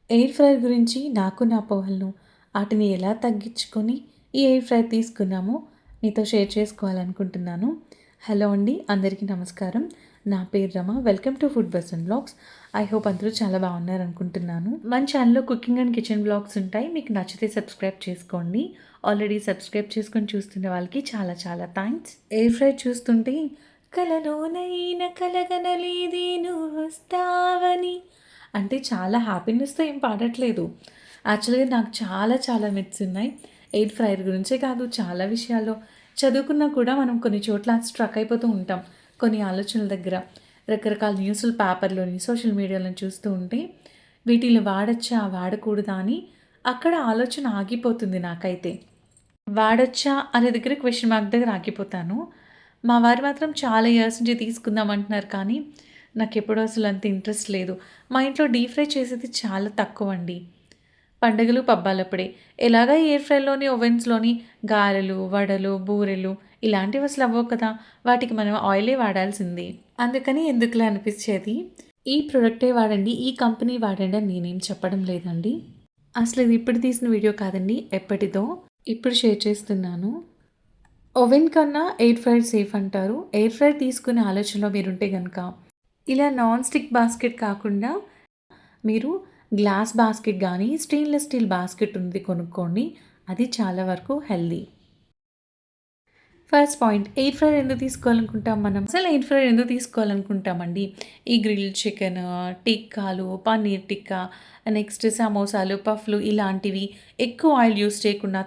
Air fryer గురించి నాకు నా అపోహలను వాటిని ఎలా తగ్గించుకొని ఈ ఎయిర్ ఫ్రైయర్ తీసుకున్నామో మీతో షేర్ చేసుకోవాలనుకుంటున్నాను. హలో అండి, అందరికీ నమస్కారం. నా పేరు Rama. Welcome to food bus and blogs. I hope అందరూ చాలా బాగున్నారనుకుంటున్నాను. మన ఛానల్లో కుకింగ్ అండ్ కిచెన్ బ్లాగ్స్ ఉంటాయి. మీకు నచ్చితే సబ్స్క్రైబ్ చేసుకోండి. ఆల్రెడీ సబ్స్క్రైబ్ చేసుకొని చూస్తున్న వాళ్ళకి చాలా చాలా థ్యాంక్స్. ఎయిర్ ఫ్రై చూస్తుంటే కలలోనైనా కలగనలేదే నువ్వు వస్తావని అంటే చాలా హ్యాపీనెస్‌తో ఏం పాడట్లేదు. యాక్చువల్‌గా నాకు చాలా చాలా మిత్స్ ఉన్నాయి. ఎయిర్ ఫ్రైయర్ గురించే కాదు, చాలా విషయాల్లో చదువుకున్నా కూడా మనం కొన్ని చోట్ల స్ట్రక్ అయిపోతూ ఉంటాం. కొన్ని ఆలోచనల దగ్గర రకరకాల న్యూస్‌లు పేపర్‌లోని, సోషల్ మీడియాలోని చూస్తూ ఉంటే వీటిని వాడొచ్చా? వాడకూడదా? అని అక్కడ ఆలోచన ఆగిపోతుంది నాకైతే. వాడొచ్చా అనే దగ్గర క్వెషన్ మార్క్ దగ్గర ఆగిపోతాను. మా వారు మాత్రం చాలా ఇయర్స్ నుంచి తీసుకుందాం అంటున్నారు కానీ, నాకెప్పుడూ అసలు అంత ఇంట్రెస్ట్ లేదు. మా ఇంట్లో డీప్ ఫ్రై చేసేది చాలా తక్కువండి. పండుగలు, పబ్బాలప్పుడే. ఎలాగా ఎయిర్ ఫ్రైలోని, ఓవెన్స్‌లోని గారెలు, వడలు, బూరెలు ఇలాంటివి అసలు అవ్వవు కదా! వాటికి మనం ఆయిలే వాడాల్సింది. అందుకని ఎందుకులే అనిపిచ్చేది. ఈ ప్రొడక్టే వాడండి, ఈ కంపెనీ వాడండి అని నేనేం చెప్పడం లేదండి. అసలు ఇది ఇప్పుడు తీసిన వీడియో కాదండి, ఎప్పటిదో. ఇప్పుడు షేర్ చేస్తున్నాను. ఓవెన్ కన్నా ఎయిర్ ఫ్రైయర్ సేఫ్ అంటారు. ఎయిర్ ఫ్రైయర్ తీసుకునే ఆలోచనలో మీరుంటే గనక, ఇలా నాన్ స్టిక్ బాస్కెట్ కాకుండా మీరు గ్లాస్ బాస్కెట్ గానీ, స్టెయిన్‌లెస్ స్టీల్ బాస్కెట్ ఉంది కొనుక్కోండి. అది చాలా వరకు healthy. First point, air fryer ఎందుకు తీసుకోవాలనుకుంటాం మనం? అసలు ఎయిర్ ఫ్రైయర్ ఎందుకు తీసుకోవాలనుకుంటామండి? ఈ గ్రిల్డ్ చికెన్, టిక్కాలు, పన్నీర్ టిక్కా, నెక్స్ట్ సమోసాలు, పఫ్‌లు ఇలాంటివి ఎక్కువ ఆయిల్ యూజ్ చేయకుండా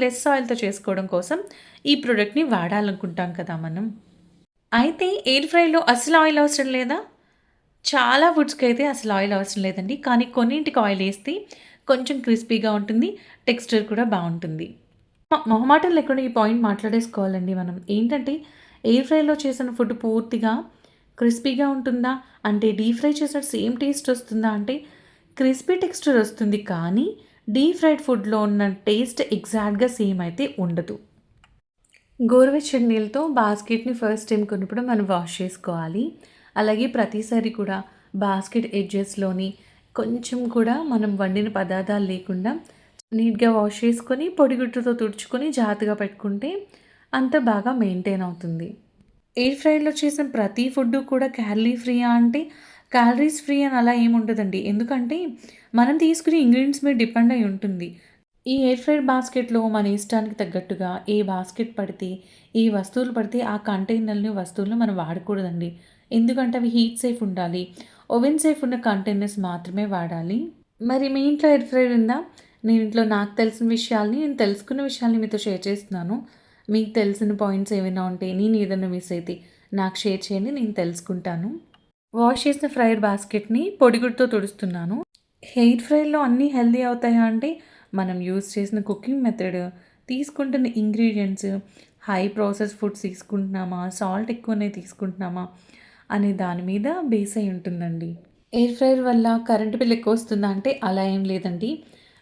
లెస్ ఆయిల్‌తో చేసుకోవడం కోసం ఈ ప్రొడక్ట్‌ని వాడాలనుకుంటాం కదా మనం. అయితే ఎయిర్ ఫ్రైలో అసలు ఆయిల్ అవసరం లేదా? చాలా ఫుడ్స్‌కైతే అసలు ఆయిల్ అవసరం లేదండి. కానీ కొన్నింటికి ఆయిల్ ఏస్తే కొంచెం క్రిస్పీగా ఉంటుంది. టెక్స్చర్ కూడా బావుంటుంది. మొహమాటం లేకుండా ఈ పాయింట్ మాట్లాడేసుకోవాలండి మనం. ఏంటంటే ఎయిర్ ఫ్రైలో చేసిన ఫుడ్ పూర్తిగా క్రిస్పీగా ఉంటుందా? అంటే డీప్ ఫ్రై చేసిన సేమ్ టేస్ట్ వస్తుందా? అంటే క్రిస్పీ టెక్స్చర్ వస్తుంది కానీ డీప్ ఫ్రైడ్ ఫుడ్‌లో ఉన్న టేస్ట్ ఎగ్జాక్ట్‌గా సేమ్ అయితే ఉండదు. గోరువెచ్చని నీళ్ళతో బాస్కెట్‌ని ఫస్ట్ టైం కొన్నప్పుడు మనం వాష్ చేసుకోవాలి. అలాగే ప్రతిసారి కూడా బాస్కెట్ ఎడ్జెస్‌లోని కొంచెం కూడా మనం వండిన పదార్థాలు లేకుండా నీట్‌గా వాష్ చేసుకొని, పొడిగుడ్డతో తుడుచుకొని జాగ్రత్తగా పెట్టుకుంటే అంతా బాగా మెయింటైన్ అవుతుంది. ఎయిర్ ఫ్రైలో చేసిన ప్రతి ఫుడ్డు కూడా క్యాలరీ ఫ్రీయా అంటే, క్యాలరీస్ ఫ్రీ అని అలా ఏమి ఉండదండి. ఎందుకంటే మనం తీసుకునే ఇంగ్రీడియంట్స్ మీద డిపెండ్ అయి ఉంటుంది. ఈ ఎయిర్ ఫ్రైడ్ బాస్కెట్‌లో మన ఇష్టానికి తగ్గట్టుగా ఏ బాస్కెట్ పడితే, ఏ వస్తువులు పడితే ఆ కంటైనర్‌ని, వస్తువులను మనం వాడకూడదండి. ఎందుకంటే అవి హీట్ సేఫ్ ఉండాలి. ఓవెన్ సేఫ్ ఉన్న కంటైనర్స్ మాత్రమే వాడాలి. మరి మీ ఇంట్లో ఎయిర్ ఫ్రైయర్ ఉందా? నేను ఇంట్లో నాకు తెలిసిన విషయాల్ని, నేను తెలుసుకున్న విషయాల్ని మీతో షేర్ చేస్తున్నాను. మీకు తెలిసిన పాయింట్స్ ఏమైనా ఉంటే, నేను ఏదైనా మిస్ అయితే నాకు షేర్ చేయండి. నేను తెలుసుకుంటాను. వాష్ చేసిన ఫ్రైడ్ బాస్కెట్‌ని పొడిగుడ్డతో తుడుస్తున్నాను. ఎయిర్ ఫ్రైలో అన్నీ హెల్తీ అవుతాయా అంటే, మనం యూజ్ చేసిన కుకింగ్ మెథడ్, తీసుకుంటున్న ఇంగ్రీడియెంట్స్, హై ప్రాసెస్ ఫుడ్స్ తీసుకుంటున్నామా, సాల్ట్ ఎక్కువనే తీసుకుంటున్నామా అనే దాని మీద బేస్ అయి ఉంటుందండి. ఎయిర్ ఫ్రైయర్ వల్ల కరెంట్ బిల్ ఎక్కువ వస్తుందా అంటే అలా ఏం లేదండి.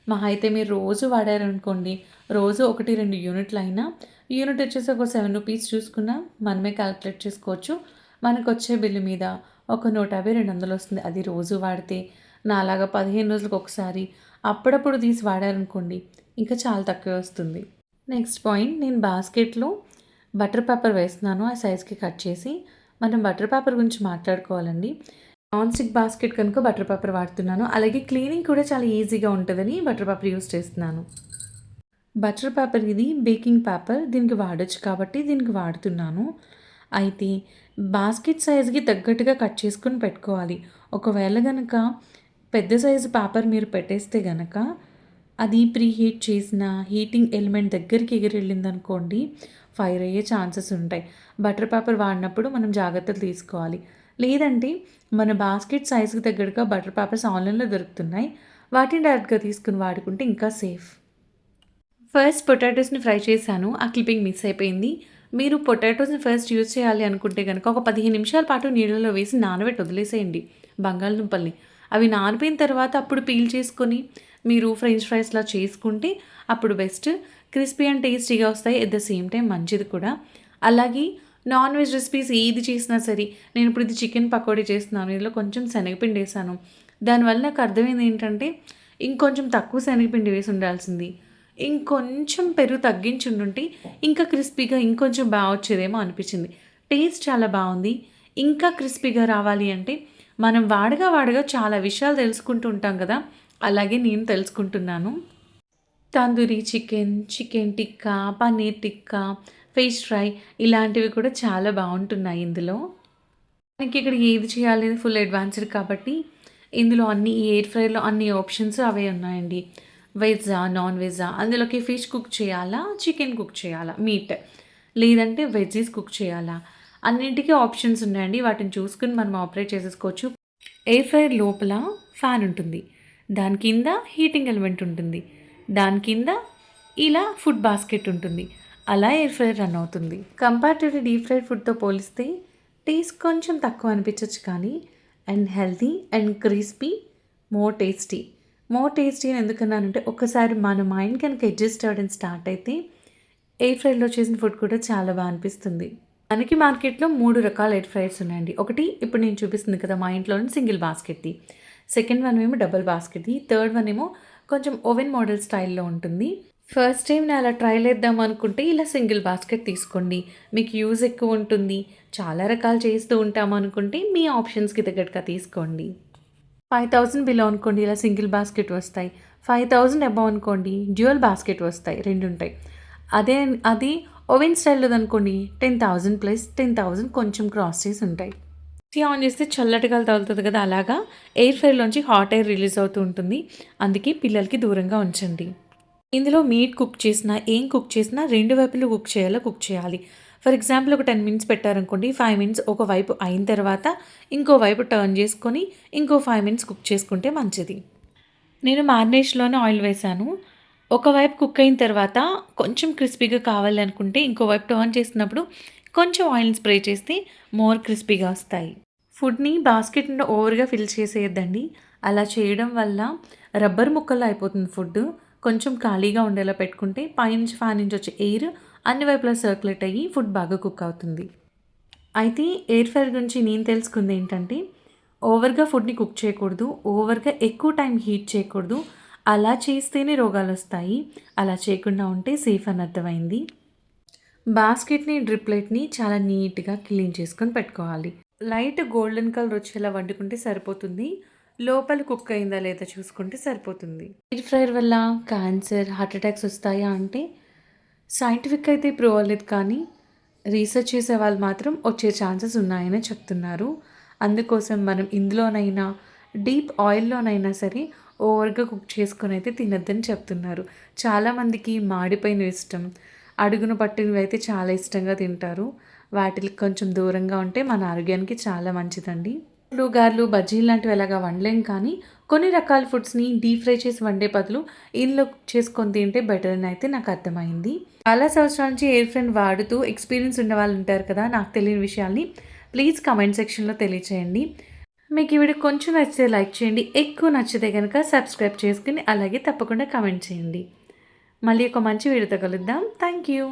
మహా అయితే మీరు రోజు వాడారనుకోండి, రోజు 1, 2 యూనిట్లయినా, యూనిట్ వచ్చేసి ఒక ₹7 చూసుకున్నా మనమే కాలిక్యులేట్ చేసుకోవచ్చు. మనకొచ్చే బిల్లు మీద ఒక 150, 200 వస్తుంది. అది రోజు వాడితే. నాలాగా 15 రోజులకు ఒకసారి అప్పుడప్పుడు తీసి వాడారనుకోండి, ఇంకా చాలా తక్కువే వస్తుంది. నెక్స్ట్ పాయింట్, నేను బాస్కెట్‌లో బటర్ పేపర్ వేస్తున్నాను. ఆ సైజ్‌కి కట్ చేసి. మనం బటర్ పేపర్ గురించి మాట్లాడుకోవాలండి. నాన్ స్టిక్ బాస్కెట్ కనుక బటర్ పేపర్ వాడుతున్నాను. అలాగే క్లీనింగ్ కూడా చాలా ఈజీగా ఉంటదని బటర్ పేపర్ యూజ్ చేస్తున్నాను. బటర్ పేపర్ ఇది బేకింగ్ పేపర్. దీనికి వాడొచ్చు కాబట్టి దీనికి వాడుతున్నాను. అయితే బాస్కెట్ సైజ్‌కి తగ్గట్టుగా కట్ చేసుకొని పెట్టుకోవాలి. ఒకవేళ గనక పెద్ద సైజు పేపర్ మీరు పెట్టేస్తే గనక అది ప్రీ హీట్ చేసిన హీటింగ్ ఎలిమెంట్ దగ్గరికి ఎగిరెళ్ళిందనుకోండి, ఫైర్ అయ్యే ఛాన్సెస్ ఉంటాయి. బటర్ పేపర్ వాడినప్పుడు మనం జాగ్రత్తలు తీసుకోవాలి. లేదంటే మన బాస్కెట్ సైజ్‌కి తగ్గట్టుగా బటర్ పేపర్స్ ఆన్‌లైన్‌లో దొరుకుతున్నాయి. వాటిని డైరెక్ట్‌గా తీసుకొని వాడుకుంటే ఇంకా సేఫ్. ఫస్ట్ పొటాటోస్‌ని ఫ్రై చేశాను. ఆ క్లిప్పింగ్ మిస్ అయిపోయింది. మీరు పొటాటోస్‌ని ఫస్ట్ యూజ్ చేయాలి అనుకుంటే గనక ఒక 15 నిమిషాల పాటు నీళ్ళలో వేసి నానబెట్టి వదిలేసేయండి బంగాళదుంపల్ని. అవి నానిపోయిన తర్వాత అప్పుడు పీల్ చేసుకొని మీరు ఫ్రెంచ్ ఫ్రైస్‌లా చేసుకుంటే అప్పుడు బెస్ట్. క్రిస్పీ అండ్ టేస్టీగా వస్తాయి. ఎట్ ద సేమ్ టైమ్ మంచిది కూడా. అలాగే నాన్ వెజ్ రెసిపీస్ ఏది చేసినా సరే, నేను ఇప్పుడు ఇది చికెన్ పకోడీ చేస్తున్నాను. ఇందులో కొంచెం శనగపిండి ఏసాను. దానివల్ల నాకు అర్థమైంది ఏంటంటే ఇంకొంచెం తక్కువ శనగపిండి వేసి ఉండాల్సింది. ఇంకొంచెం పెరుగు తగ్గించి ఉండుంటే ఇంకా క్రిస్పీగా ఇంకొంచెం బా వచ్చేదేమో అనిపించింది. టేస్ట్ చాలా బావుంది. ఇంకా క్రిస్పీగా రావాలి అంటే మనం వాడగా వాడగా చాలా విషయాలు తెలుసుకుంటూ ఉంటాం కదా! అలాగే నేను తెలుసుకుంటున్నాను. Tandoori chicken, chicken tikka, paneer tikka, fish fry ఇలాంటివి కూడా చాలా బావుంటున్నాయి ఇందులో. మనకిక్కడ ఏది చేయాలనేది ఫుల్ అడ్వాన్స్‌డ్ కాబట్టి, ఇందులో అన్ని ఈ ఎయిర్ ఫ్రైయర్‌లో అన్ని ఆప్షన్స్ అవే ఉన్నాయండి. వెజ్జా, నాన్ వెజ్జా, అందులోకి ఫిష్ కుక్ చేయాలా, చికెన్ కుక్ చేయాలా, మీట్ లేదంటే వెజ్జీస్ కుక్ చేయాలా, అన్నింటికి ఆప్షన్స్ ఉన్నాయండి. వాటిని చూసుకొని మనం ఆపరేట్ చేసేసుకోవచ్చు. ఎయిర్ ఫ్రైయర్ లోపల ఫ్యాన్ ఉంటుంది. దాని కింద హీటింగ్ ఎలిమెంట్ ఉంటుంది. దాని కింద ఇలా ఫుడ్ బాస్కెట్ ఉంటుంది. అలా ఎయిర్ ఫ్రైయర్ రన్ అవుతుంది. కంపారిటివ్‌లీ డీప్ ఫ్రైడ్ ఫుడ్‌తో పోలిస్తే టేస్ట్ కొంచెం తక్కువ అనిపించొచ్చు కానీ and healthy and crispy, more tasty అని ఎందుకన్నానంటే ఒక్కసారి మన మైండ్ కనుక అడ్జస్ట్ అవ్వడం స్టార్ట్ అయితే ఎయిర్ ఫ్రైలో చేసిన ఫుడ్ కూడా చాలా బాగా అనిపిస్తుంది. మనకి మార్కెట్లో 3 రకాల ఎయిర్ ఫ్రైయర్స్ ఉన్నాయండి. ఒకటి ఇప్పుడు నేను చూపిస్తుంది కదా మా ఇంట్లోని సింగిల్ బాస్కెట్‌ది. సెకండ్ వన్ ఏమో డబుల్ బాస్కెట్‌ది. థర్డ్ వన్ ఏమో కొంచెం ఓవెన్ మోడల్ స్టైల్‌లో ఉంటుంది. ఫస్ట్ టైం నేను అలా ట్రైల్ ఏద్దాం అనుకుంటే ఇలా సింగిల్ బాస్కెట్ తీసుకోండి. మీకు యూజ్ ఎక్కువ ఉంటుంది. చాలా రకాలు చేస్తూ ఉంటాం అనుకుంటే మీ ఆప్షన్స్‌కి తగ్గట్టుగా తీసుకోండి. 5000 బిలో అనుకోండి ఇలా సింగిల్ బాస్కెట్ వస్తాయి. 5000 అబోవ్ అనుకోండి డ్యూయల్ బాస్కెట్ వస్తాయి. 2 ఉంటాయి. అది ఓవెన్ స్టైల్‌లోదనుకోండి 10,000 ప్లస్ 10,000 కొంచెం క్రాస్ చేసి ఉంటాయి. ఏసీ ఆన్ చేస్తే చల్లటి గాలి తగులుతది కదా! అలాగా ఎయిర్ ఫ్రై‌లోంచి హాట్ ఎయిర్ రిలీజ్ అవుతూ ఉంటుంది. అందుకే పిల్లలకి దూరంగా ఉంచండి. ఇందులో మీట్ కుక్ చేసినా, ఏం కుక్ చేసినా 2 వైపులు కుక్ చేయాలి. ఫర్ ఎగ్జాంపుల్ ఒక 10 మినిట్స్ పెట్టారనుకోండి, 5 మినిట్స్ ఒక వైపు అయిన తర్వాత ఇంకో వైపు టర్న్ చేసుకొని, ఇంకో 5 మినిట్స్ కుక్ చేసుకుంటే మంచిది. నేను మ్యారినేషన్‌లోనే ఆయిల్ వేశాను. ఒకవైపు కుక్ అయిన తర్వాత కొంచెం క్రిస్పీగా కావాలి అనుకుంటే, ఇంకో వైపు టర్న్ చేసినప్పుడు కొంచెం ఆయిల్‌ని స్ప్రే చేస్తే మోర్ క్రిస్పీగా వస్తాయి. ఫుడ్‌ని బాస్కెట్ నిండా ఓవర్‌గా ఫిల్ చేసేయొద్దండి. అలా చేయడం వల్ల రబ్బర్ ముక్కల్లా అయిపోతుంది ఫుడ్డు. కొంచెం ఖాళీగా ఉండేలా పెట్టుకుంటే పైనుంచి ఫ్యాన్ నుంచి వచ్చే ఎయిర్ అన్ని వైపులా సర్క్యులేట్ అయ్యి ఫుడ్ బాగా కుక్ అవుతుంది. అయితే ఎయిర్ ఫ్రైయర్ గురించి నేను తెలుసుకుంది ఏంటంటే, ఓవర్‌గా ఫుడ్‌ని కుక్ చేయకూడదు. ఓవర్‌గా ఎక్కువ టైం హీట్ చేయకూడదు. అలా చేస్తేనే రోగాలొస్తాయి. అలా చేయకుండా ఉంటే సేఫ్ అని అర్థమైంది. బాస్కెట్‌ని, డ్రిప్ ప్లేట్‌ని చాలా నీట్‌గా క్లీన్ చేసుకొని పెట్టుకోవాలి. లైట్ గోల్డెన్ కలర్ వచ్చేలా వండుకుంటే సరిపోతుంది. లోపల కుక్ అయిందా లేదా చూసుకుంటే సరిపోతుంది. ఎయిర్ ఫ్రైయర్ వల్ల క్యాన్సర్, హార్ట్ అటాక్స్ వస్తాయా అంటే సైంటిఫిక్ అయితే ప్రూవ్ అవ్వలేదు కానీ రీసెర్చ్ చేసే వాళ్ళు మాత్రం వచ్చే ఛాన్సెస్ ఉన్నాయని చెప్తున్నారు. అందుకోసం మనం ఇందులోనైనా డీప్ ఆయిల్‌లోనైనా సరే ఓవర్‌గా కుక్ చేసుకొని అయితే తినొద్దని చెప్తున్నారు. చాలామందికి మాడిపోయినవి ఇష్టం. అడుగున పట్టినవి అయితే చాలా ఇష్టంగా తింటారు. వాటికి కొంచెం దూరంగా ఉంటే మన ఆరోగ్యానికి చాలా మంచిదండి. పునుగులు, గారెలు, బజ్జీలు లాంటివి ఎలాగా వండలేం కానీ కొన్ని రకాల ఫుడ్స్‌ని డీప్ ఫ్రై చేసి వండే బదులు ఇంట్లో కుక్ చేసుకొని తింటే బెటర్ అని అయితే నాకు అర్థమైంది. చాలా సంవత్సరాల నుంచి ఎయిర్ ఫ్రైని వాడుతూ ఎక్స్పీరియన్స్ ఉన్నవాళ్ళు ఉంటారు కదా! నాకు తెలియని విషయాల్ని ప్లీజ్ కామెంట్ సెక్షన్‌లో తెలియచేయండి. మీకు ఈ వీడియో కొంచెం నచ్చితే లైక్ చేయండి. ఎక్కువ నచ్చితే గనుక సబ్స్క్రైబ్ చేసుకొని అలాగే తప్పకుండా కామెంట్ చేయండి. మళ్ళీ ఒక మంచి వీడియోతో కలుద్దాం. Thank you.